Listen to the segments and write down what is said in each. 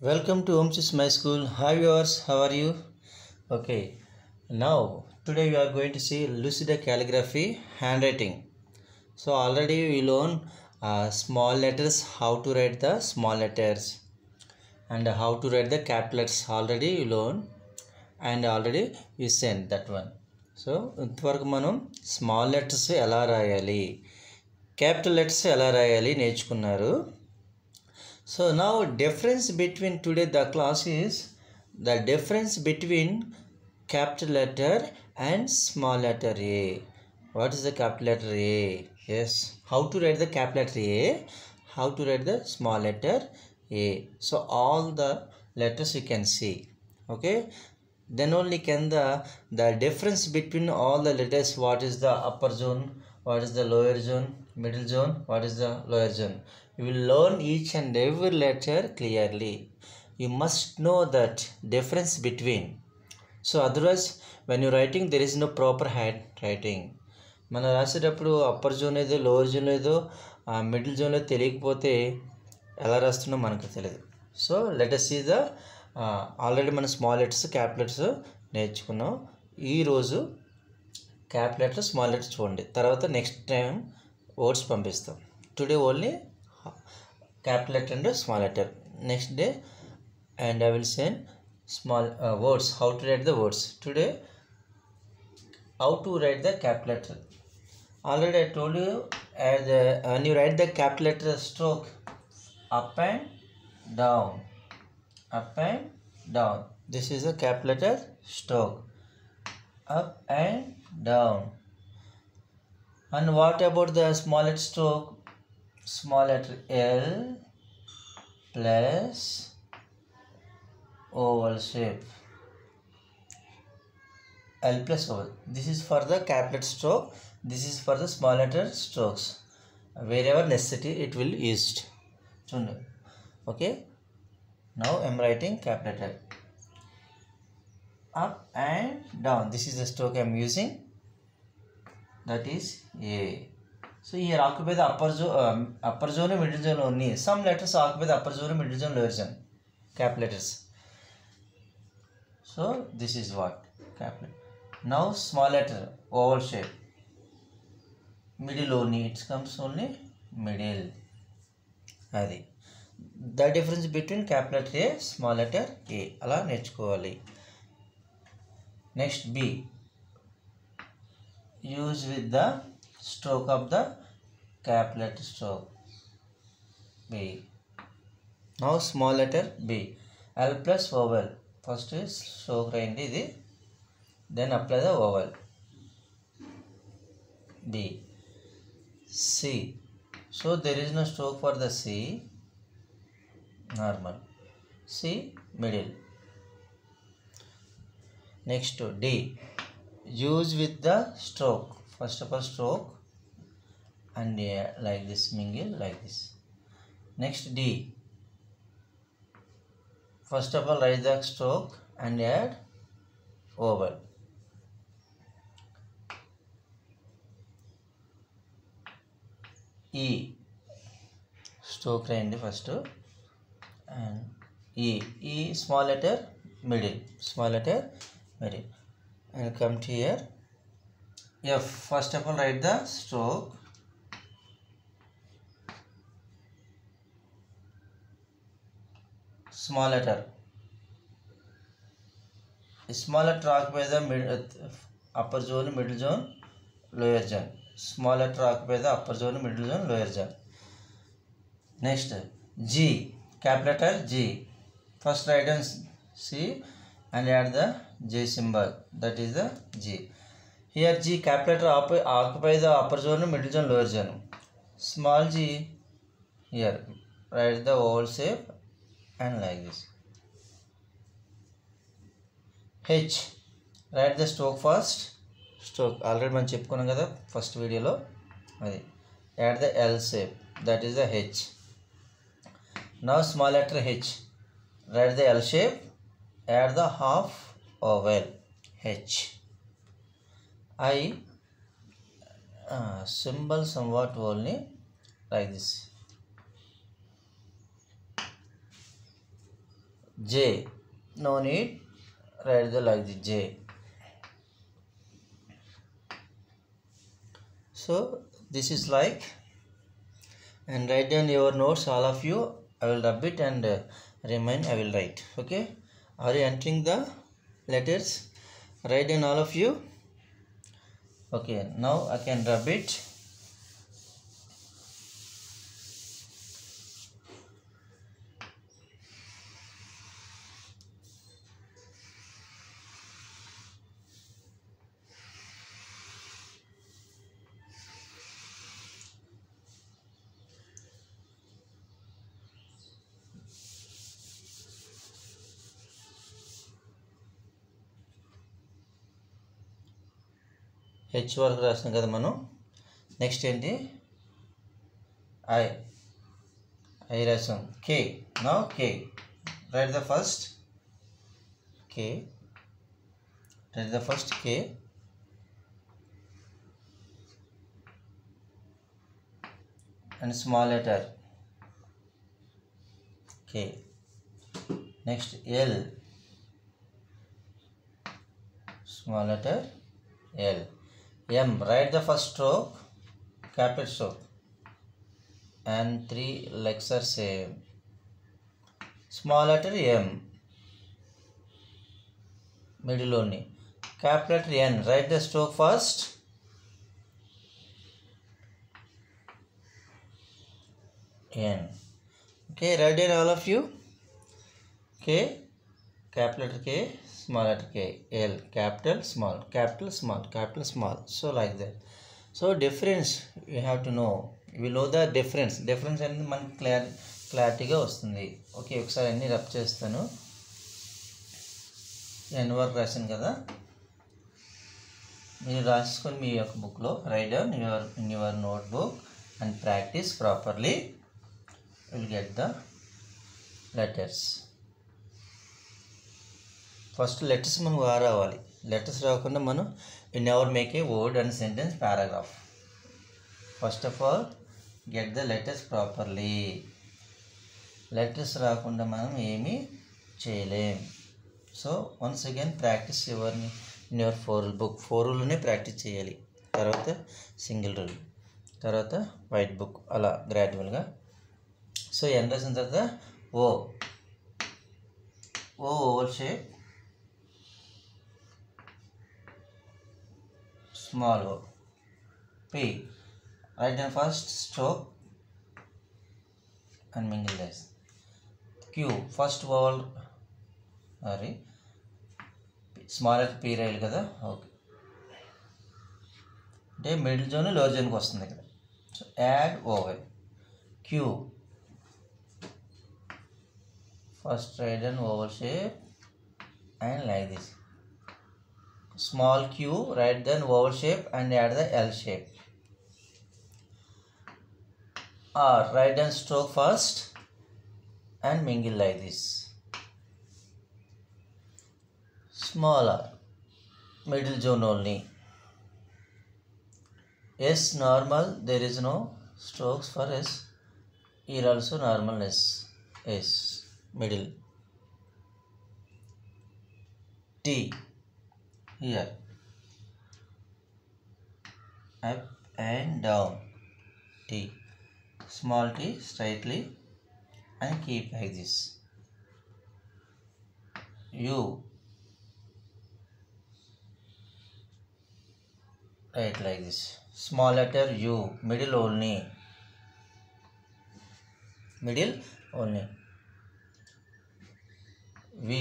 Welcome to Omchis My School. Hi viewers, how are you? Okay, now today we are going to see Lucida calligraphy handwriting. So already we learn small letters, how to write the small letters and how to write the capital letters. Already you learn and already we sent that one. So ఇంతవరకు మనం small letters ఎలా రాయాలి, capital letters ఎలా రాయాలి నేర్చుకున్నారు. So now difference between today the class is the difference between capital letter and small letter A. What is the capital letter A? Yes. How to write the capital letter A? How to write the small letter A? So all the letters you can see. Okay. Then only can the difference between all the letters. What is the upper zone? What is the lower zone? Middle zone? What is the lower zone? You will learn each and every letter clearly. You must know that difference between. So otherwise when you writing there is no proper handwriting. మనం రాసేటప్పుడు upper zone ఏదో lower zone ఏదో middle జోన్లో తెలియకపోతే ఎలా రాస్తున్నాం మనకు తెలియదు. So let us see the already మన స్మాల్ లెటర్స్ క్యాపిటల్ లెటర్స్ నేర్చుకున్నాం. ఈరోజు క్యాపిటల్ లెటర్ స్మాల్ లెటర్స్ చూడండి, తర్వాత నెక్స్ట్ టైం వర్డ్స్ పంపిస్తాం. Today only capital letter and small letter. Next day and I will send small words, how to write the words. Today how to write the capital letter. Already I told you when you write the capital letter stroke up and down, up and down. This is a capital letter stroke, up and down. And what about the small letter stroke? Small letter L plus oval shape. L plus oval. This is for the capital letter stroke. This is for the small letter strokes. Wherever necessity it will used. Okay. Now I am writing capital letter. Up and down. This is the stroke I am using. That is A. So here occupy the upper zone and middle zone only. Some letters occupy the upper zone, middle zone, lower zone. Capital letters. So this is what capital. Now small letter oval shape. Middle only. It comes only middle. Adi. The difference between capital letter A, small letter A. Ala నేర్చుకోవాలి. Next B. Use with the stroke of the capital letter stroke. B. Now small letter B. L plus oval. First is stroke రాయండి ఇది, then apply the oval. B. C. So there is no stroke for the C. Normal. C middle. Next D. Use with the stroke. First of all stroke and like this, mingle like this. Next D. First of all write the stroke and add oval. E. Stroke రాయండి first and E. E small letter middle, small letter middle, and come to here. F. First of all write the stroke, small letter. Small letter occupy the upper zone, middle zone, lower zone. Small letter occupy the upper zone, middle zone, lower zone. Next G. Capital letter G. First write on C and add the J symbol. That is the G. Here G capital letter occupy the upper zone, middle zone, lower zone. Small g here write the oval shape and like this. H. Write the stroke first. Stroke already మనం చెప్పుకున్నాం కదా first వీడియోలో, అది add the L shape, that is the H. Now small letter H. Write the L shape, add the half oval H. I symbol somewhat only like this. J. No need write the like the J. So this is like, and write down your notes, all of you. I will rub it and remind I will write. Okay, are you entering the letters? Write down all of you. Okay, now I can rub it. H వరకు రాసాం కదా మనం. Next ఏంటి? I రాసాం. K. Now K. Write the first K. Write the first K. And small letter K. Next L. Small letter L. M. Write the first stroke, capital stroke, and 3 legs are same. Small letter M, middle only. Capital letter N. Write the stroke first. N. Okay, write it all of you. K, capital letter K, small letter K. L, capital small, capital small, capital small. So like that. So difference you have to know. We know the difference. Difference అనేది మనకి క్లారిటీగా వస్తుంది. Okay, ఒకసారి అన్ని rub చేస్తాను. ఎన్ వరకు రాశాను కదా, మీరు రాసుకొని మీ యొక్క బుక్లో write down in your notebook and practice properly. Will get the letters. First letters మనకు రావాలి. లెటర్స్ రాకుండా మనం never make a word and sentence paragraph. First of all get the letters properly. Letters రాకుండా మనం ఏమీ చేయలేం. So once again practice in your 4 rule book. 4 ruleలోనే practice చేయాలి. తర్వాత సింగిల్ రూల్, తర్వాత వైట్ బుక్, అలా గ్రాడ్యువల్గా. సో ఎన్ రాసిన తర్వాత oval shape, small o. P. Write down first stroke and mingle less. Q. First vowel, sorry, smaller P రాయాలి కదా. ఓకే, అంటే మిడిల్ జోన్ లో జోన్కి వస్తుంది ఇక్కడ. So add oval. Q. First write an oval shape and like this. Small q, write the oval shape and add the L shape. R, write down stroke first and mingle like this. Small r, middle zone only. S, normal, there is no strokes for S. Here also normal S, middle. T, here, up and down. T, small t, straightly, and keep like this. U, write like this. Small letter U, middle only. V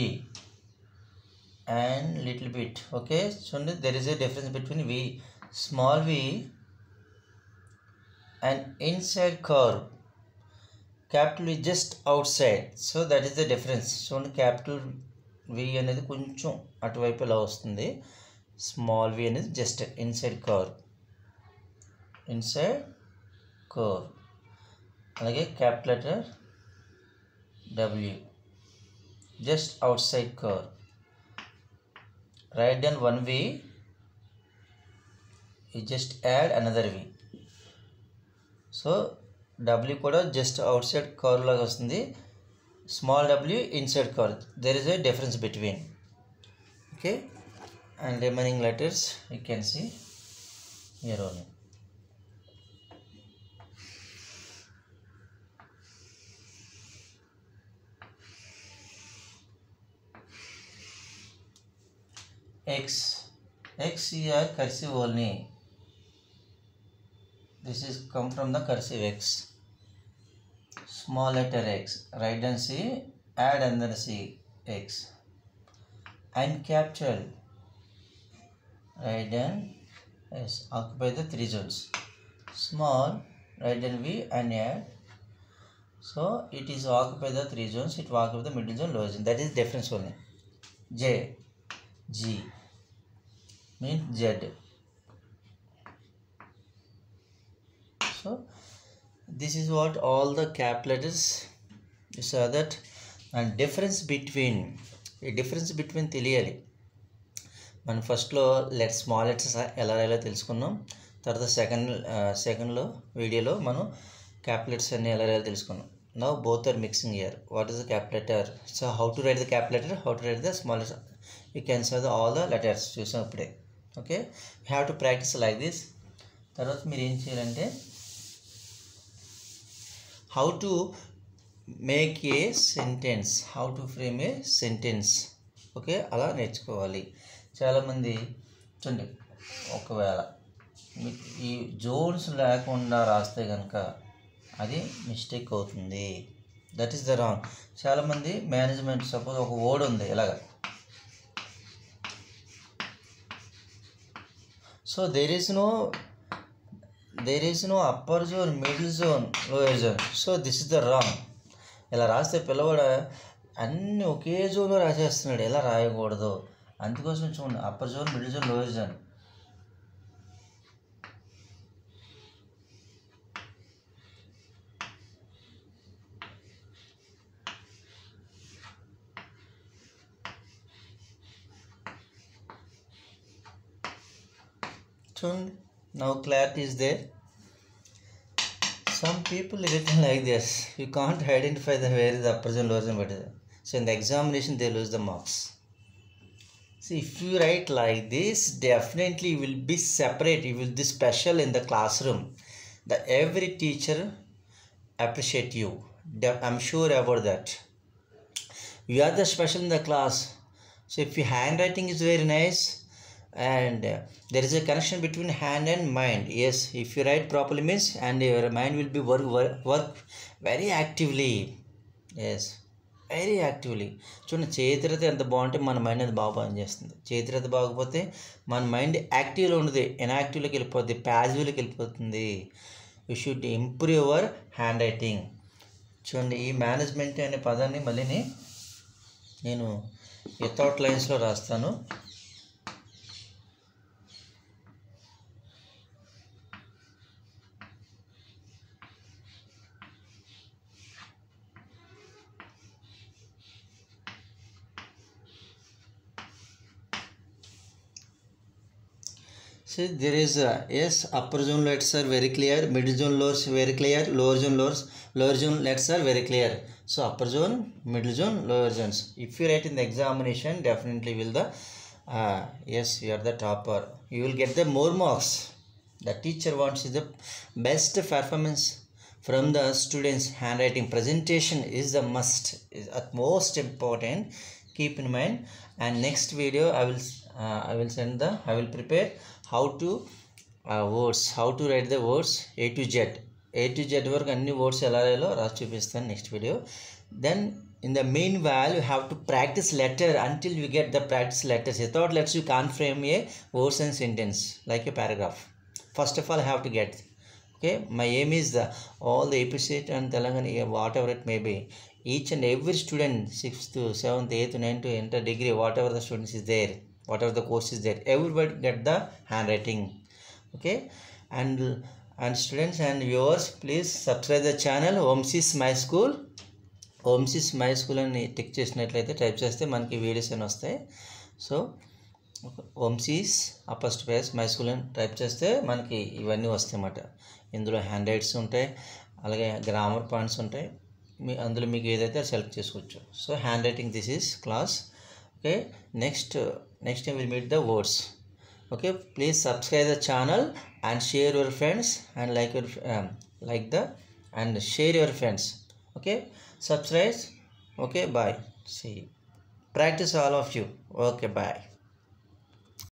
and little bit. Okay, so there is a difference between V, small v, and inside curve. Capital V just outside, so that is the difference. So capital V అనేది కొంచెం అటువైపు ఇలా వస్తుంది. Small v అనేది just inside curve. అలాగే capital letter W, just outside curve. Write down one V, you just add another V. So W కూడా just out side curve లాగా వస్తుంది. small w inside curl. There is a difference between. Okay, and remaining letters you can see here only. X here cursive only. This is come from the cursive X. Small letter X. Write and C. Add and then C. X. And capital. Write and S. Occupy the 3 zones. Small. Write and V and add. So it is occupy the 3 zones. It will occupy the middle zone, lower zone. That is difference only. J. G. Means Z. So this is what all the cap letters. You saw that. And difference between తెలియాలి. మనం ఫస్ట్లో small letters ఎలా రాయాలో తెలుసుకున్నాం. తర్వాత సెకండ్లో వీడియోలో మనం క్యాప్ లెటర్స్ అన్ని ఎలా రాయాలో తెలుసుకున్నాం. Now both are mixing here. What is the cap letter? So how to write the cap letter, how to write the small letter. You can see all the letters చూసాం ఇప్పుడే. Okay, you have to practice like this. తర్వాత మీరు ఏం చేయాలంటే how to make a sentence, how to frame a sentence. Okay, అలా నేర్చుకోవాలి. చాలామంది చూడండి, ఒకవేళ ఈ జోన్స్ లేకుండా రాస్తే కనుక అది మిస్టేక్ అవుతుంది. That is the wrong. చాలామంది మేనేజ్మెంట్ సపోజ్ ఒక వర్డ్ ఉంది ఇలాగ. So there is no upper zone, middle zone, lower zone. So this is the wrong. ఇలా రాస్తే పిల్లవాడు అన్నీ ఒకే జోన్లో రాసేస్తున్నాడు. ఎలా రాయకూడదు. అందుకోసం చూడండి, upper zone, middle zone, lower zone. చూడండి, now clarity is there. Some people written like this. You can't identify where is the upper zone, lower zone, what is it. So in the examination they lose the marks. See, if you write like this, definitely you will be separate. You will be special in the classroom. Every teacher appreciate you. I'm sure about that. You are the special in the class. So if your handwriting is very nice, and there is a connection between hand and mind. Yes, if you write properly means, and your mind will be work very actively. Yes, very actively. చూడండి, చేతిరత ఎంత బాగుంటే మన mind అది బాగా పనిచేస్తుంది. చేతిరత బాగపోతే మన mind యాక్టివ్లో ఉండదు, ఇన్యాక్టివ్లోకి వెళ్ళిపోద్ది, ప్యాసివ్లోకి వెళ్ళిపోతుంది. You should improve your hand writing. చూడండి, ఈ మేనేజ్మెంట్ అనే పదాన్ని మళ్ళీ నేను వితౌట్ లైన్స్లో రాస్తాను. See, there is yes, upper zone letters are very clear, middle zone lowers very clear, lower zone letters are very clear. So upper zone, middle zone, lower zones. If you write in the examination, definitely will the yes, you are the topper. You will get the more marks. The teacher wants the best performance from the students. Handwriting presentation is the must, is at most important. Keep in mind. And next video I will prepare how to words, how to write the words A to Z వరకు అన్ని words ఎలా రాయాలో రాసి చూపిస్తాను next video. Then in the meanwhile you have to practice letter until you get the practice letters. Without letters you can't frame a words and sentence like a paragraph. First of all I have to get. Okay, my aim is all the episode and Telangana, whatever it may be, each and every student 6th, 7th, 8th, 9th to enter degree, whatever the students is there, whatever the course is there, everybody get the handwriting. Okay, and students and viewers, please subscribe the channel OMSIS My School. OMSIS My School అని tick చేసినట్లయితే, type చేస్తే మనకి videos అని వస్తాయి. So OMSIS apostrophe My School అని type చేస్తే మనకి ఇవన్నీ వస్తాయి అన్నమాట. ఇందులో హ్యాండ్ రైట్స్ ఉంటాయి, అలాగే గ్రామర్ పాయింట్స్ ఉంటాయి, మీ అందులో మీకు ఏదైతే సెలెక్ట్ చేసుకోవచ్చు. So hand writing this is class. Okay, next time will meet the words. Okay, please subscribe the channel and share your friends and and share your friends. Okay, subscribe. Okay, bye. See, practice all of you. Okay, bye.